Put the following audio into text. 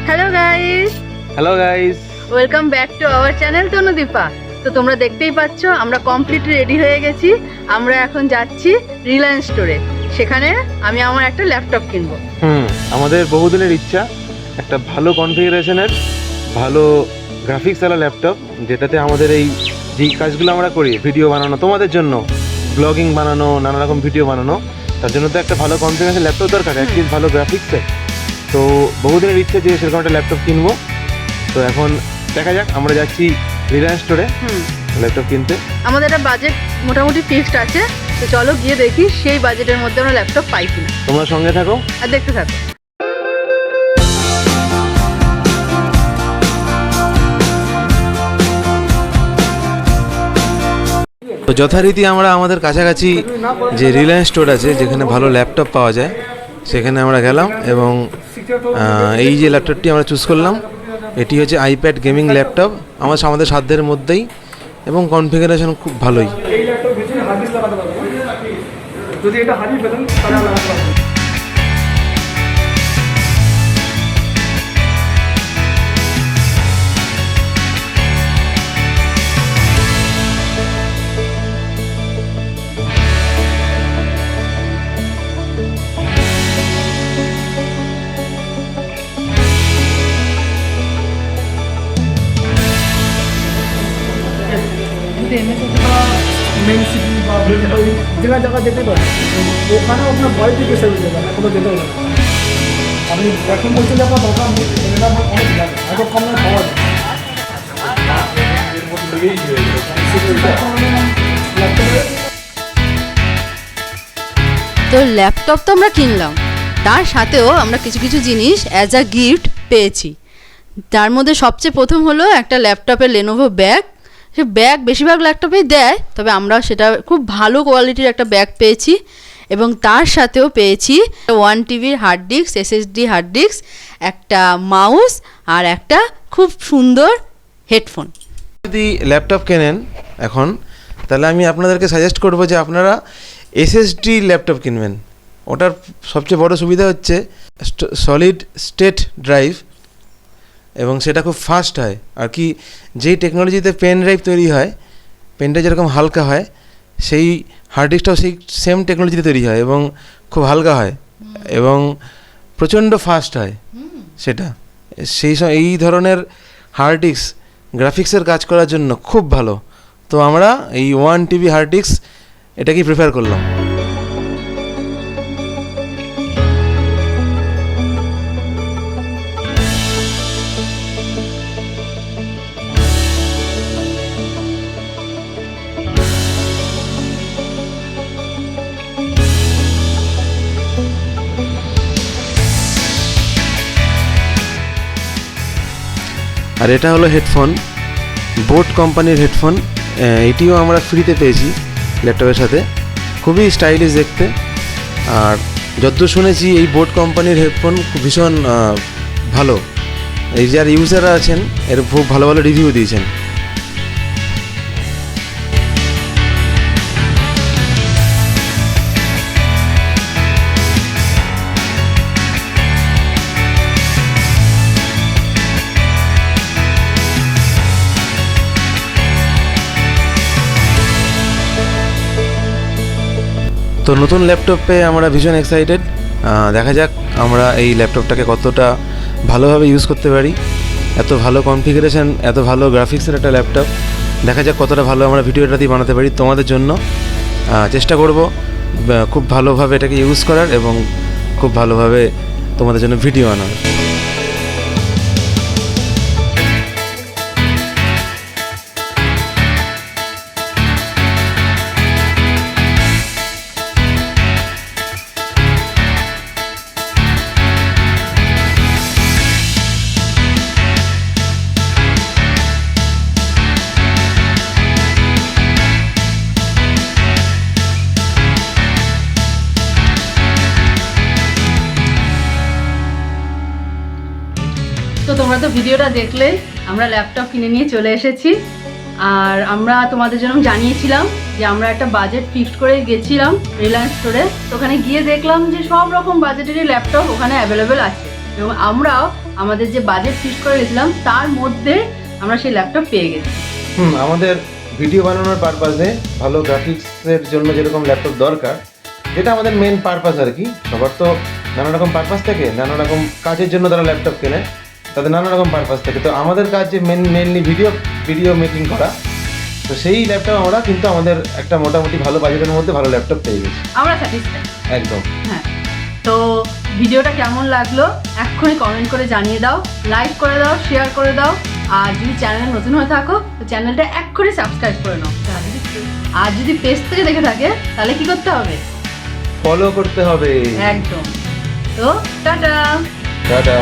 Hello guys, welcome back to our channel TonuDipa। তো তোমরা দেখতেই পাচ্ছ আমরা কমপ্লিটলি রেডি হয়ে গেছি। আমরা এখন যাচ্ছি রিলায়েন্স স্টোরে। সেখানে আমি আমার একটা ল্যাপটপ কিনবো। আমাদের বহুদিনের ইচ্ছা একটা ভালো কনফিগারেশনের ভালো গ্রাফিক্স ওয়ালা ল্যাপটপ, যেটাতে আমাদের এই যেই কাজগুলো আমরা করি, ভিডিও বানানো তোমাদের জন্য, ব্লগিং বানানো, নানা রকম ভিডিও বানানো, তার জন্য তো একটা ভালো কনফিগারেশন ল্যাপটপ দরকার, অ্যাটলিস্ট ভালো গ্রাফিক্সের। তো বহুদিনের ইচ্ছা যে সেরকম একটা ল্যাপটপ কিনবো। তো এখন দেখা যাক, আমরা যাচ্ছি রিলায়েন্স স্টোরে ল্যাপটপ কিনতে। আমাদের একটা বাজেট মোটামুটি ফিক্সড আছে, তো চলো গিয়ে দেখি সেই বাজেটের মধ্যে আমরা ল্যাপটপ পাই কিনা। তোমরা সঙ্গে থাকো আর দেখতে থাকো। তো যথারীতি আমরা আমাদের কাছাকাছি যে রিলায়েন্স স্টোর আছে, যেখানে ভালো ল্যাপটপ পাওয়া যায়, সেখানে আমরা গেলাম এবং এই যে ল্যাপটপটি আমরা চুজ করলাম, এটি হচ্ছে আইপ্যাড গেমিং ল্যাপটপ। আমাদের সাধ্যের মধ্যেই এবং কনফিগারেশন খুব ভালোই। এই ল্যাপটপ ভিতরে হার্ড ডিস্ক লাগাতে পারবেন, যদি এটা হারিয়ে ফেলেন তাহলে লাগাতে পারবেন। মেন সিটি বা জেলা জায়গা যেতে পারেন, ওখানেও আপনার বাড়িতে প্রেসার হয়ে যাবে, কোনো যেতে হবে না। আপনি এখন বলছেন যে আপনার দরকার নেই, এটা আমার অনেক লাগে, এত কম না পাওয়া যায়। তো ল্যাপটপ তো আমরা কিনলাম, তার সাথেও আমরা কিছু কিছু জিনিস অ্যাজ আ গিফট পেয়েছি। তার মধ্যে সবচেয়ে প্রথম হলো একটা ল্যাপটপের লেনোভো ব্যাগ। সে ব্যাগ বেশিরভাগ ল্যাপটপেই দেয়, তবে আমরা সেটা খুব ভালো কোয়ালিটির একটা ব্যাগ পেয়েছি। এবং তার সাথেও পেয়েছি 1 TB hard disk, SSD hard disk, একটা মাউস আর একটা খুব সুন্দর হেডফোন। যদি ল্যাপটপ কেনেন এখন, তাহলে আমি আপনাদেরকে সাজেস্ট করবো যে আপনারা SSD ল্যাপটপ কিনবেন। ওটার সবচেয়ে বড় সুবিধা হচ্ছে সলিড স্টেট ড্রাইভ, এবং সেটা খুব ফাস্ট হয়। আর কি, যেই টেকনোলজিতে পেন ড্রাইভ তৈরি হয়, পেনটা যেরকম হালকা হয়, সেই হার্ড ডিস্কটাও সেই সেম টেকনোলজিতে তৈরি হয় এবং খুব হালকা হয় এবং প্রচণ্ড ফাস্ট হয় সেটা। এই ধরনের হার্ড ডিস্ক গ্রাফিক্সের কাজ করার জন্য খুব ভালো। তো আমরা এই 1 TB হার্ড ডিস্ক এটাকেই প্রেফার করলাম। আর এটা হলো হেডফোন, বোট কোম্পানির হেডফোন। এটিও আমরা ফ্রিতে পেয়েছি ল্যাপটপের সাথে, খুবই স্টাইলিশ দেখতে। আর যতদূর শুনেছি এই বোট কোম্পানির হেডফোন ভীষণ ভালো। এই যারা ইউজাররা আছেন এর খুব ভালো ভালো রিভিউ দিয়েছেন। তো নতুন ল্যাপটপ পেয়ে আমরা ভীষণ এক্সাইটেড। দেখা যাক আমরা এই ল্যাপটপটাকে কতটা ভালোভাবে ইউজ করতে পারি। এত ভালো কনফিগারেশন, এত ভালো গ্রাফিক্সের একটা ল্যাপটপ, দেখা যাক কতটা ভালো আমরা ভিডিওটা দিয়ে বানাতে পারি তোমাদের জন্য। চেষ্টা করব খুব ভালোভাবে এটাকে ইউজ করার এবং খুব ভালোভাবে তোমাদের জন্য ভিডিও আনার। তো তোমরা তো ভিডিওটা দেখলে, আমরা ল্যাপটপ কিনে নিয়ে চলে এসেছি। আর আমরা তোমাদের জন্য জানিয়েছিলাম যে আমরা একটা বাজেট ফিক্সড করে গেছিলাম রিলায়েন্স স্টোরে। তো ওখানে গিয়ে দেখলাম যে সব রকম বাজেটেরই ল্যাপটপ ওখানে অ্যাভেলেবেল আছে এবং আমরাও আমাদের যে বাজেট ফিক্স করে গেছিলাম তার মধ্যে আমরা সেই ল্যাপটপ পেয়ে গেছি। আমাদের ভিডিও বানানোর পারপাসে ভালো গ্রাফিক্সের জন্য যেরকম ল্যাপটপ দরকার, যেটা আমাদের মেন পারপাস আর কি। সবার তো নানা রকম পারপাস থাকে, নানা রকম কাজের জন্য তারা ল্যাপটপ কেনে, তাদের নানা রকম পারপাস থাকে। তো আমাদের কাজ যে মেনলি ভিডিও মেকিং করা, তো সেই ল্যাপটপ আমরা কিন্তু আমাদের একটা মোটামুটি ভালো বাজেটের মধ্যে ভালো ল্যাপটপ পেয়ে গেছি, আমরা স্যাটিসফাইড একদম। হ্যাঁ, তো ভিডিওটা কেমন লাগলো এক্ষুনি কমেন্ট করে জানিয়ে দাও, লাইক করে দাও, শেয়ার করে দাও, আর যদি চ্যানেলে নতুন হয়ে থাকো তো চ্যানেলটা এক্ষুনি সাবস্ক্রাইব করে নাও। আর যদি পেজ থেকে দেখে থাকে তাহলে কি করতে হবে? ফলো করতে হবে। একদম। তো টাটা। টাটা।